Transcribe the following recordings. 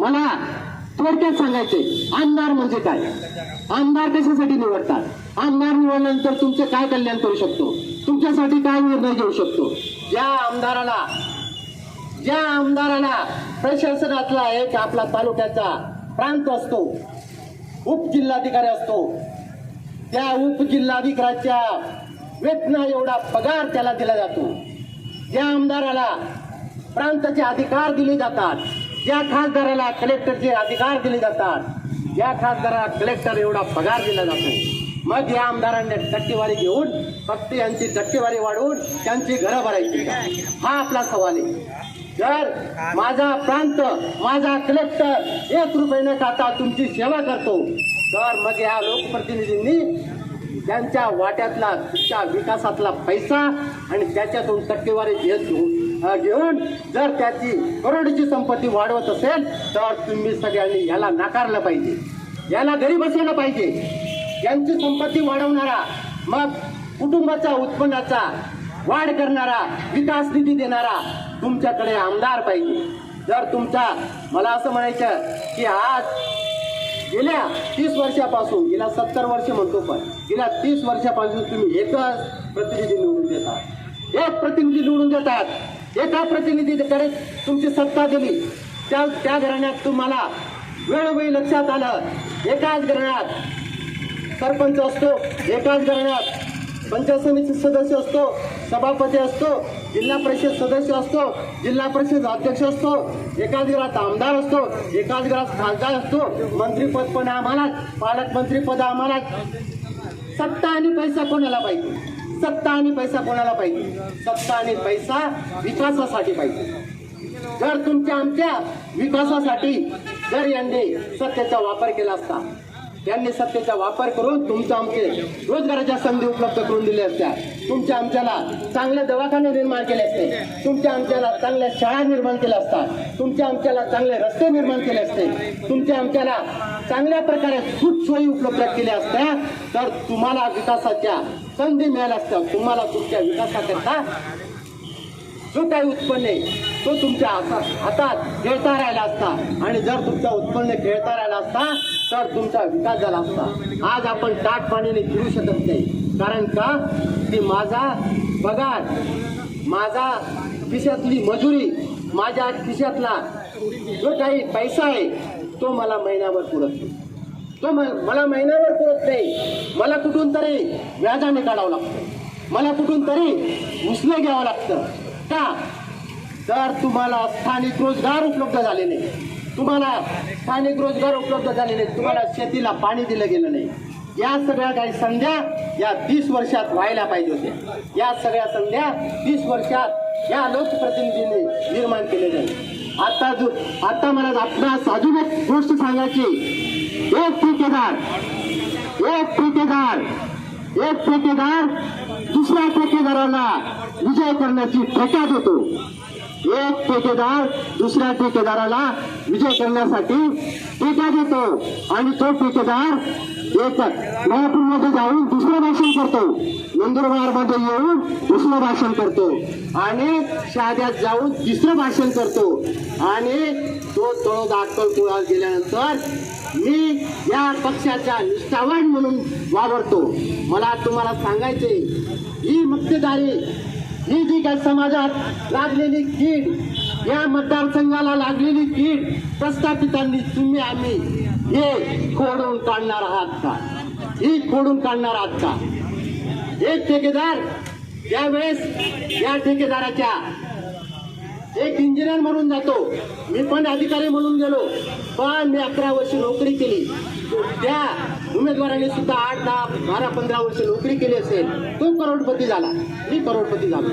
मला थोडक्यात सांगायचे आमदार म्हणजे काय, आमदार कशासाठी निवडतात, आमदार निवडल्यानंतर तुमचे काय कल्याण करू शकतो, तुमच्यासाठी काय निर्णय घेऊ शकतो. ज्या आमदाराला प्रशासनातला एक आपला तालुक्याचा प्रांत असतो, उपजिल्हाधिकारी असतो, त्या उपजिल्हाधिकाऱ्याच्या वेतना एवढा पगार त्याला दिला जातो, ज्या आमदाराला प्रांताचे अधिकार दिले जातात, ज्या खासदाराला कलेक्टरचे अधिकार दिले जातात, ज्या खासदाराला कलेक्टर एवढा पगार दिला जातो, मग या आमदारांनी टक्केवारी घेऊन फक्त यांची टक्केवारी वाढवून त्यांची घरं भरायची, हा आपला सवाल आहे. जर माझा प्रांत माझा कलेक्टर 1 रुपये न खाता तुमची सेवा करतो, तर मग या लोकप्रतिनिधींनी त्यांच्या वाट्यातला तुमच्या विकासातला पैसा आणि त्याच्यातून टक्केवारी घेऊन जर त्याची करोडची संपत्ती वाढवत असेल तर तुम्ही सगळ्यांनी याला नाकारलं पाहिजे, याला घरी बसवलं पाहिजे. यांची संपत्ती वाढवणारा, मग कुटुंबाच्या उत्पन्नाचा वाढ करणारा, विकास निधी देणारा तुमच्याकडे आमदार पाहिजे. जर तुमचा मला असं म्हणायचं की आज गेल्या 30 वर्षापासून, गेल्या 70 वर्ष म्हणतो पण गेल्या 30 वर्षापासून तुम्ही एकच प्रतिनिधी निवडून देतात, एक प्रतिनिधी निवडून देतात, एका प्रतिनिधीकडे तुमची सत्ता दिली, त्या घराण्यात तुम्हाला वेळोवेळी लक्षात आलं, एकाच घराण्यात सरपंच असतो, एकाच घराण्यात पंचायत समिती सदस्य असतो, सभापती असतो, जिल्हा परिषद सदस्य असतो, जिल्हा परिषद अध्यक्ष असतो, एकाच घरात आमदार असतो, एकाच घरात खासदार असतो, मंत्रीपद पण आम्हालाच, पालकमंत्रीपद आम्हालाच. सत्ता आणि पैसा कोणाला पाहिजे, सत्ता आणि पैसा कोणाला पाहिजे, सत्ता आणि पैसा विकासासाठी पाहिजे. जर तुमच्या आमच्या विकासासाठी जर यांनी सत्तेचा वापर केला असता, यांनी सत्तेचा वापर करून तुमच्या आमचे रोजगाराच्या संधी उपलब्ध करून दिल्या असत्या, तुमच्या आमच्याला चांगले दवाखाने निर्माण केले असते, तुमच्या आमच्याला चांगल्या शाळा निर्माण केल्या असतात, तुमच्या आमच्याला चांगले रस्ते निर्माण केले असते, तुमच्या आमच्याला चांगल्या प्रकारे सुखसोयी उपलब्ध केल्या असत्या, तर तुम्हाला विकासाच्या संधी मिळाल्या असत्या. तुम्हाला तुमच्या विकासाकरता जो काही उत्पन्न आहे तो तुमच्या हातात खेळता राहिला असता, आणि जर तुमचा उत्पन्न खेळता राहिला असता तर तुमचा विकास झाला असता. आज आपण ताट पाण्याने फिरू शकत नाही, कारण का की माझा पगार, माझा खिशातली मजुरी, माझ्या खिशातला जो काही पैसा आहे तो मला महिन्यावर पुरत नाही, तो मला महिन्यावर पुरत नाही. मला कुठून तरी व्याजाने काढावं लागतं, मला कुठून तरी उसने घ्यावं लागतं. का तर तुम्हाला स्थानिक रोजगार उपलब्ध झाले नाही, तुम्हाला स्थानिक रोजगार उपलब्ध झाले नाही, तुम्हाला शेतीला पाणी दिलं गेलं नाही. या सगळ्या काही संध्या या 30 वर्षात व्हायला पाहिजे होत्या. या सगळ्या संध्या 30 वर्षात या लोकप्रतिनिधींनी निर्माण केलेल्या आहेत. आता मला आपणास अजून एक गोष्ट सांगायची. एक ठेकेदार दुसऱ्या ठेकेदाराला विजय करण्याची ठेका देतो. एक ठेकेदार दुसऱ्या ठेकेदाराला विजय करण्यासाठी ठेका देतो, आणि तो ठेकेदार नवापूरमध्ये जाऊन दुसरं भाषण करतो, नंदुरबारमध्ये येऊन दुसरं भाषण करतो, आणि शहाद्यात जाऊन तिसरं भाषण करतो, आणि तो तळोद अक्कलकोटला गेल्यानंतर मी या पक्षाचा निष्ठावान म्हणून वावरतो. मला तुम्हाला सांगायचे, ही मक्तेदारी, ही जी काही समाजात लागलेली कीड, या मतदारसंघाला लागलेली कीड प्रस्थापितांनी तुम्ही आम्ही हे खोडून काढणार आहात का, ही खोडून काढणार आहात का. एक ठेकेदार त्यावेळेस या ठेकेदाराच्या एक इंजिनियर म्हणून जातो, मी पण अधिकारी म्हणून गेलो, पण मी 11 वर्ष नोकरी केली. त्या उमेदवाराने सुद्धा 8, 10, 12, 15 वर्ष नोकरी केली असेल, तो करोडपती झाला, मी करोडपती झालो.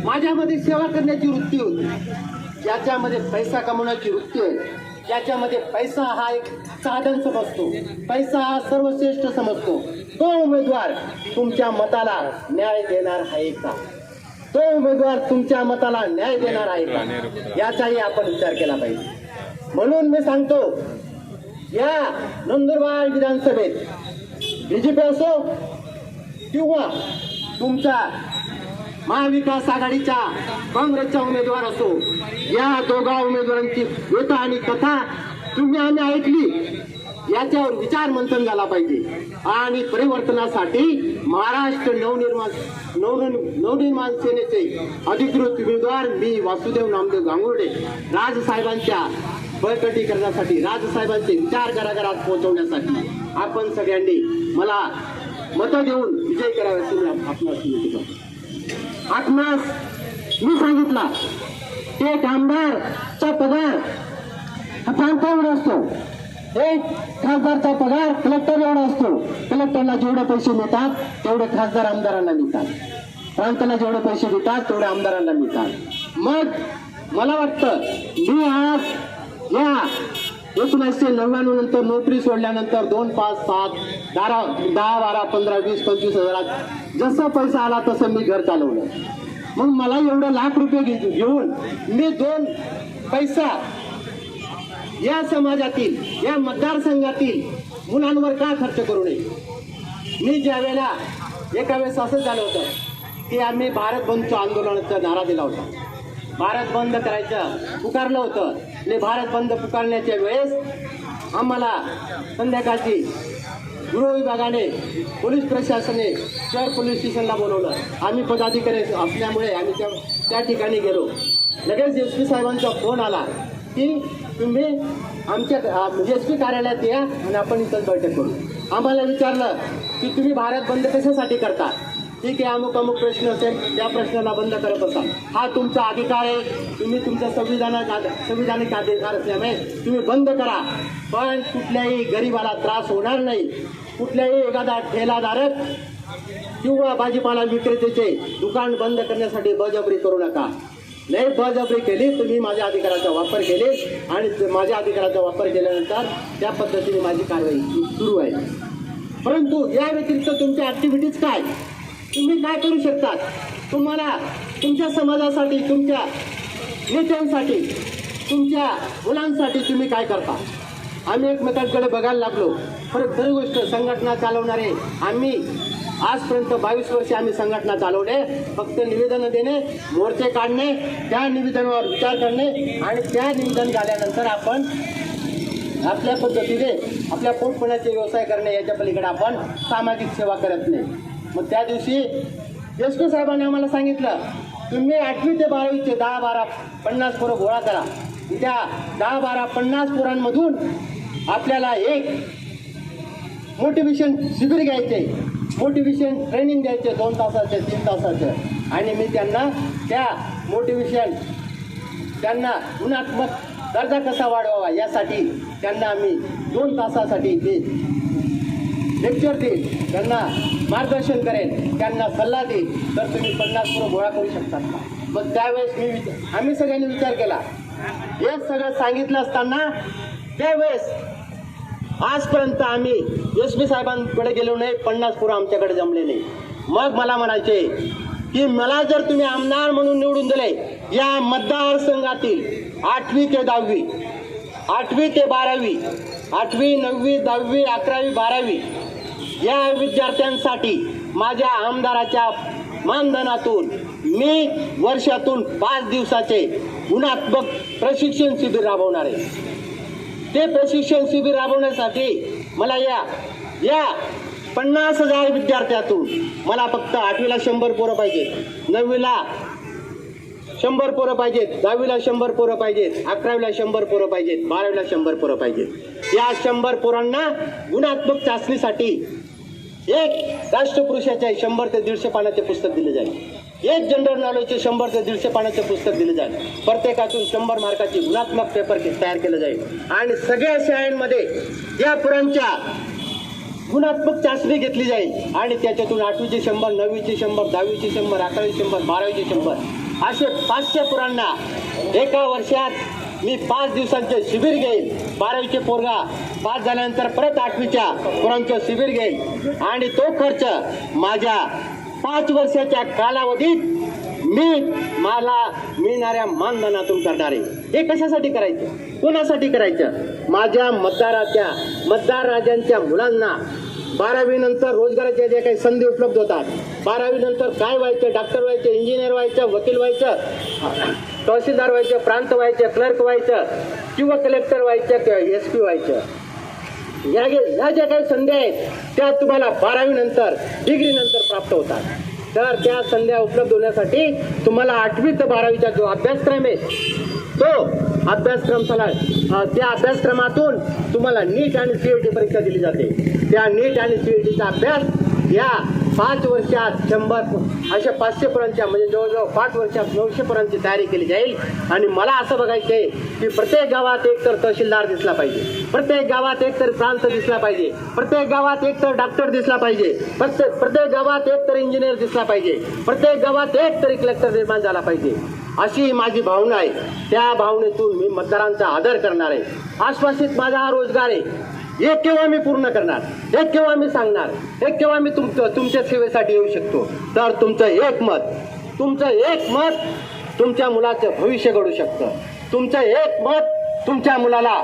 माझ्यामध्ये सेवा करण्याची वृत्ती होती, ज्याच्यामध्ये पैसा कमवण्याची वृत्ती आहे, ज्याच्यामध्ये पैसा हा एक साधन समजतो, पैसा हा सर्वश्रेष्ठ समजतो, तो उमेदवार तुमच्या मताला न्याय देणार आहे का, तो उमेदवार तुमच्या मताला न्याय देणार आहे का, याचाही आपण विचार केला पाहिजे. म्हणून मी सांगतो, या नंदुरबार विधानसभेत बीजेपी असो किंवा तुमचा महाविकास आघाडीच्या काँग्रेसचा उमेदवार असो, या दोघा उमेदवारांची व्यथा आणि कथा तुम्ही आम्ही ऐकली. याच्यावर विचार मंथन झाला पाहिजे आणि परिवर्तनासाठी महाराष्ट्र नवनिर्माण सेनेचे अधिकृत उमेदवार मी वासुदेव नामदेव गांगुर्डे राजसाहेबांच्या बळकटीकरणासाठी, राजसाहेबांचे विचार घराघरात पोहोचवण्यासाठी आपण सगळ्यांनी मला मतं देऊन विजय करावे अशी आपणास मी सांगितला. एक आमदारचा पगार हा प्रांत एवढा असतो, एक खासदारचा पगार कलेक्टर एवढा असतो. कलेक्टरला जेवढे पैसे मिळतात तेवढे खासदार आमदारांना मिळतात, प्रांताला जेवढे पैसे मिळतात तेवढे आमदारांना मिळतात. मग मला वाटतं मी आज या 1999 नंतर नोकरी सोडल्यानंतर 2, 5, 7, 10, 12, 15, 20, 25 हजारात जसा पैसा आला तसं मी घर चालवलं. मग मला एवढं लाख रुपये घेऊन मी 2 पैसा या समाजातील, या मतदारसंघातील मुलांवर का खर्च करू नये. मी ज्या वेळेला एका वेळेस असं झालं होतं की आम्ही भारत बंदच्या आंदोलनाचा नारा दिला होता, भारत बंद करायचं पुकारलं होतं. आणि भारत बंद पुकारण्याच्या वेळेस आम्हाला संध्याकाळची गृह विभागाने, पोलीस प्रशासनाने शहर पोलीस स्टेशनला बोलवलं. आम्ही पदाधिकारी असल्यामुळे आम्ही त्या ठिकाणी गेलो. लगेच SP साहेबांचा फोन आला की तुम्ही आमच्या SP कार्यालयात या आणि आपण इथं बैठक करू. आम्हाला विचारलं की तुम्ही भारत बंद कशासाठी करता. ठीक आहे, अमुक प्रश्न असेल त्या प्रश्नाला बंद करत असाल, हा तुमचा अधिकार आहे, तुम्ही तुमचा संविधानिक अधिकार असल्यामुळे तुम्ही बंद करा. पण कुठल्याही गरिबाला त्रास होणार नाही. कुठल्याही एखादा ठेलाधारक किंवा भाजीपाला विक्रेत्याचे दुकान बंद करण्यासाठी बळजबरी करू नका. नाही बळजबरी केली, तुम्ही माझ्या अधिकाराचा वापर केले आणि माझ्या अधिकाराचा वापर केल्यानंतर त्या पद्धतीने माझी कारवाई सुरू आहे. परंतु या व्यतिरिक्त तुमच्या ऍक्टिव्हिटीज काय, तुम्ही काय करू शकतात, तुम्हाला तुमच्या समाजासाठी, तुमच्या नेत्यांसाठी, तुमच्या मुलांसाठी तुम्ही काय करता. आम्ही एकमेकांकडे बघायला लागलो. परत खरी गोष्ट, संघटना चालवणारे आम्ही आजपर्यंत 22 वर्षे आम्ही संघटना चालवले. फक्त निवेदनं देणे, मोर्चे काढणे, त्या निवेदनावर विचार करणे आणि त्या निवेदन झाल्यानंतर आपण आपल्या पद्धतीने आपल्या पोटपाण्याचे व्यवसाय करणे, याच्या पलीकडे आपण सामाजिक सेवा करत नाही. मग त्या दिवशी SP साहेबांनी आम्हाला सांगितलं, तुम्ही 8वी ते 12वीचे 10, 12, 50 पोरं गोळा करा. त्या 10, 12, 50 पोरांमधून आपल्याला एक मोटिवेशन शिबिर घ्यायचे, मोटिवेशन ट्रेनिंग द्यायचे 2 तासाचे 3 तासाचं. आणि मी त्यांना त्या मोटिवेशन, त्यांना गुणात्मक दर्जा कसा वाढवावा यासाठी त्यांना आम्ही 2 तासासाठी ते लेक्चर देईल, त्यांना मार्गदर्शन करेन, त्यांना सल्ला देईल. तर तुम्ही 50 पोरं गोळा करू शकतात का. मग त्यावेळेस आम्ही सगळ्यांनी विचार केला. हे सगळं सांगितलं असताना त्यावेळेस आजपर्यंत आम्ही SP साहेबांकडे गेलो नाही, 50 पोरं आमच्याकडे जमले नाही. मग मला म्हणायचे की मला जर तुम्ही आमदार म्हणून निवडून दिले, या मतदारसंघातील 8वी ते 10वी, 8वी ते 12वी, 8वी, 9वी, 10वी, 11वी, 12वी या विद्यार्थ्यांसाठी माझ्या आमदाराच्या मानधनातून मी वर्षातून 5 दिवसाचे गुणात्मक प्रशिक्षण शिबिर राबवणार आहे. ते प्रशिक्षण शिबिर राबवण्यासाठी मला या 50,000 विद्यार्थ्यातून मला फक्त 8वीला 100 पोरं पाहिजेत, 9वीला 100 पोरं पाहिजेत, 10वीला 100 पोरं पाहिजेत, 11वीला 100 पोरं पाहिजेत, 12वीला 100 पोरं पाहिजेत. या 100 पोरांना गुणात्मक चाचणीसाठी एक राष्ट्रपुरुषाचे 100 ते 150 पानाचे पुस्तक दिले जाईल, एक जनरल नॉलेजचे 100 ते 150 पानाचे पुस्तक दिले जाईल. प्रत्येकातून 100 मार्काची गुणात्मक पेपर तयार केलं जाईल आणि सगळ्या शाळांमध्ये या पोरांच्या गुणात्मक चाचणी घेतली जाईल आणि त्याच्यातून 8वीचे 100, 9वीचे 100, 10वीचे 100, 11वीचे 100, 12वीचे 100 असे 500 पोरांना एका वर्षात मी 5 दिवसांचे शिबिर घेईल. 12वीचे पोरगा पास झाल्यानंतर परत 8वीच्या पोरांचं शिबिर घेईल आणि तो खर्च माझ्या 5 वर्षाच्या कालावधीत मला मिळणाऱ्या मानधनातून करणार आहे. हे कशासाठी करायचं, कोणासाठी करायचं. माझ्या मतदार राजांच्या मुलांना 12वी नंतर रोजगाराच्या ज्या काही संधी उपलब्ध होतात, 12वी नंतर काय व्हायचं, डॉक्टर व्हायचं, इंजिनियर व्हायचं, वकील व्हायचं, तहसीलदार व्हायचं, प्रांत व्हायचं, क्लर्क व्हायचं किंवा कलेक्टर व्हायचं किंवा SP व्हायचं. या ज्या काही संधी आहेत त्या तुम्हाला 12वी नंतर, डिग्री नंतर प्राप्त होतात. तर त्या संध्या उपलब्ध होण्यासाठी तुम्हाला 8वी ते 12वीचा जो अभ्यासक्रम आहे तो अभ्यासक्रम त्या अभ्यासक्रमातून तुम्हाला नीट आणि CET परीक्षा दिली जाते. त्या नीट आणि CETचा अभ्यास या 5 वर्षात 100 अशा 500 पर्यंतच्या म्हणजे जवळजवळ 5 वर्षात 900 पर्यंतची तयारी केली जाईल. आणि मला असं बघायचं आहे की प्रत्येक गावात एक तर तहसीलदार दिसला पाहिजे, प्रत्येक गावात एक तर प्रांत दिसला पाहिजे, प्रत्येक गावात एक तर डॉक्टर दिसला पाहिजे, प्रत्येक गावात एक तर इंजिनियर दिसला पाहिजे, प्रत्येक गावात एक तरी कलेक्टर निर्माण झाला पाहिजे. अशी माझी भावना आहे. त्या भावनेतून मी मतदारांचा आदर करणार आहे. आश्वासित माझा हा रोजगार आहे. हे केव्हा मी पूर्ण करणार, हे केव्हा मी सांगणार, हे केव्हा मी तुमच्या सेवेसाठी येऊ शकतो. तर तुमचं एक मत तुमच्या मुलाचं भविष्य घडू शकतं. तुमचं एक मत तुमच्या मुलाला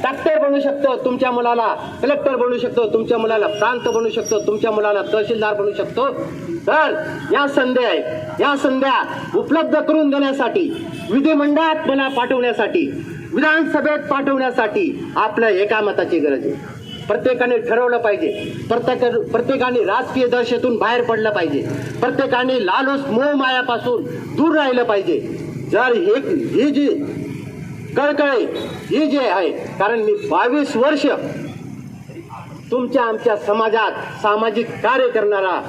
डॉक्टर बनू शकतो, तुमच्या मुलाला कलेक्टर बनू शकतो, तुमच्या मुलाला प्रांत बनू शकतो, तुमच्या मुलाला तहसीलदार बनू शकतो. तर या संध्या आहेत, या संध्या उपलब्ध करून देण्यासाठी, विधिमंडळात मला पाठवण्यासाठी, विधानसभेत पाठवण्यासाठी आपल्या एका मताची गरज आहे. प्रत्येकाने ठरवलं पाहिजे, प्रत्येकाने राजकीय दहशतून बाहेर पडलं पाहिजे, प्रत्येकाने लालूच मोह मायापासून दूर राहिलं पाहिजे. जर हे जी कळकळे ही जे आहे, कारण मी 22 वर्ष तुमच्या आमच्या समाजात सामाजिक कार्य करणारा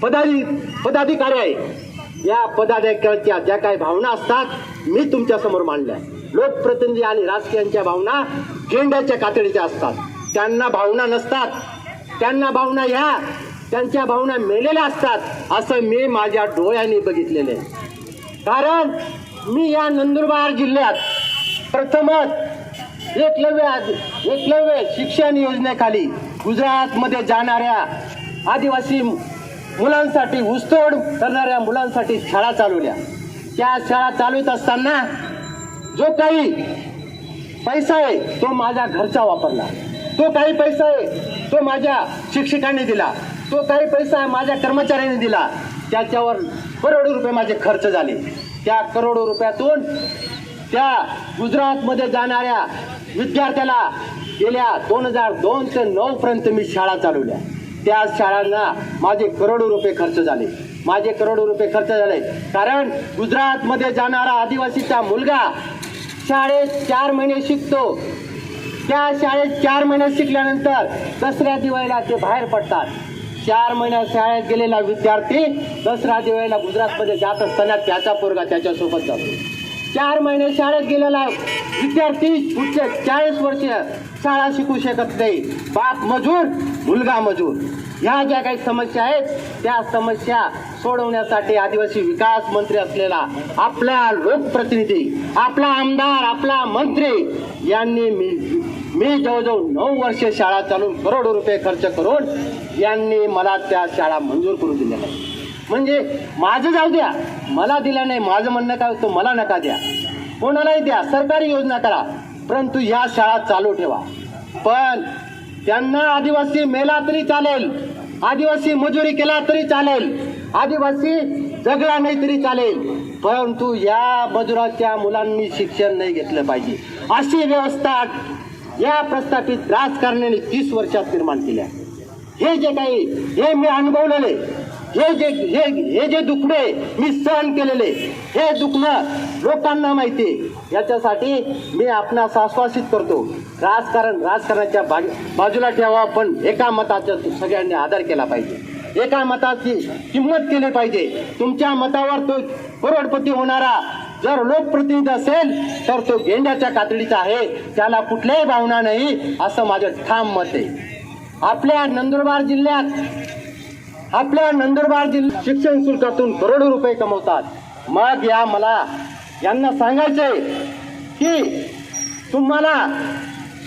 पदाधिकारी आहे. या पदाधिकाऱ्यांच्या ज्या काही भावना असतात मी तुमच्या समोर मांडल्या. लोकप्रतिनिधी आणि राजकीयांच्या भावना गेंड्याच्या कातडीच्या असतात. त्यांना भावना नसतात, त्यांच्या भावना मेलेल्या असतात. असं मी माझ्या डोळ्यांनी बघितलेलं आहे. कारण मी या नंदुरबार जिल्ह्यात प्रथमच एकलव्य शिक्षण योजनेखाली गुजरातमध्ये जाणाऱ्या आदिवासी मुलांसाठी, ऊसतोड करणाऱ्या मुलांसाठी शाळा चालवल्या. त्या शाळा चालवत असताना जो काही पैसा आहे तो माझ्या घरचा वापरला, तो काही पैसा आहे तो माझ्या शिक्षकांनी दिला, तो काही पैसा माझ्या कर्मचाऱ्यांनी दिला. त्याच्यावर करोडो रुपये माझे खर्च झाले. त्या करोडो रुपयातून त्या गुजरातमध्ये जाणाऱ्या विद्यार्थ्याला गेल्या 2002 ते 2009 पर्यंत मी शाळा चालवल्या. त्या शाळांना माझे करोडो रुपये खर्च झाले. कारण गुजरातमध्ये जाणारा आदिवासीचा मुलगा शाळेत 4 महिने शिकतो. त्या शाळेत 4 महिने शिकल्यानंतर दसऱ्या दिवाळीला ते बाहेर पडतात. 4 महिन्यात शाळेत गेलेला विद्यार्थी दसरा दिवाळीला गुजरातमध्ये जात असताना त्याचा पोरगा त्याच्यासोबत जातो. 4 महिने शाळेत गेलेला विद्यार्थी पुढचे 40 वर्ष शाळा शिकू शकत नाही. बाप मजूर, मुलगा मजूर. ह्या ज्या काही समस्या आहेत त्या समस्या सोडवण्यासाठी आदिवासी विकास मंत्री असलेला आपला लोकप्रतिनिधी, आपला आमदार, आपला मंत्री यांनी मी जवळजवळ 9 वर्ष शाळा चालून करोडो रुपये खर्च करून यांनी मला त्या शाळा मंजूर करून दिल्या नाही. म्हणजे माझं जाऊ द्या, मला दिलं नाही, माझं म्हणणं काय होतं, मला नका द्या, कोणालाही द्या, सरकारी योजना करा, परंतु ह्या शाळा चालू ठेवा. पण त्यांना आदिवासी मेला तरी चालेल, आदिवासी मजुरी केला तरी चालेल, आदिवासी जगला नाही तरी चालेल, परंतु या मजुराच्या मुलांनी शिक्षण नाही घेतलं पाहिजे. अशी व्यवस्था या प्रस्थापित राजकारण्याने 30 वर्षात निर्माण केल्या. हे जे काही हे मी अनुभवलेले, हे जे दुखणे मी सहन केलेले, हे दुखणं लोकांना माहिती आहे. याच्यासाठी मी आपणास आश्वासित करतो, राजकारणाच्या बाजूला ठेवा, पण एका मताचा सगळ्यांनी आदर केला पाहिजे, एका मताची किंमत केली पाहिजे. तुमच्या मतावर तो करोडपती होणारा जर लोकप्रतिनिधी असेल तर तो गेंड्याच्या कातडीचा आहे, त्याला कुठल्याही भावना नाही, असं माझं ठाम मत आहे. आपल्या नंदुरबार जिल्ह्यात शिक्षण शुल्कातून करोडो रुपये कमवतात. मग यांना सांगायचंय की तुम्हाला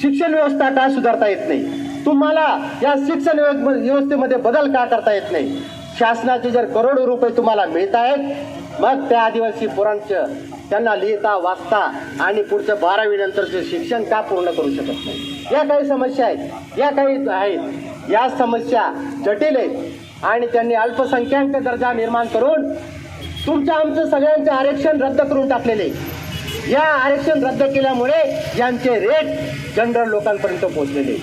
शिक्षण व्यवस्था का सुधारता येत नाही, तुम्हाला या शिक्षण व्यवस्थेमध्ये बदल का करता येत नाही. शासनाचे जर करोडो रुपये तुम्हाला मिळत आहेत, मग त्या आदिवासी पोरांचं त्यांना लिहिता वाचता आणि पुढचं 12वी नंतरचं शिक्षण का पूर्ण करू शकत नाही. या काही समस्या आहेत, या समस्या जटिल आहेत. आणि त्यांनी अल्पसंख्याक दर्जा निर्माण करून तुमच्या आमचं सगळ्यांचं आरक्षण रद्द करून टाकलेले. या आरक्षण रद्द केल्यामुळे यांचे रेट जनरल लोकांपर्यंत पोहोचलेले.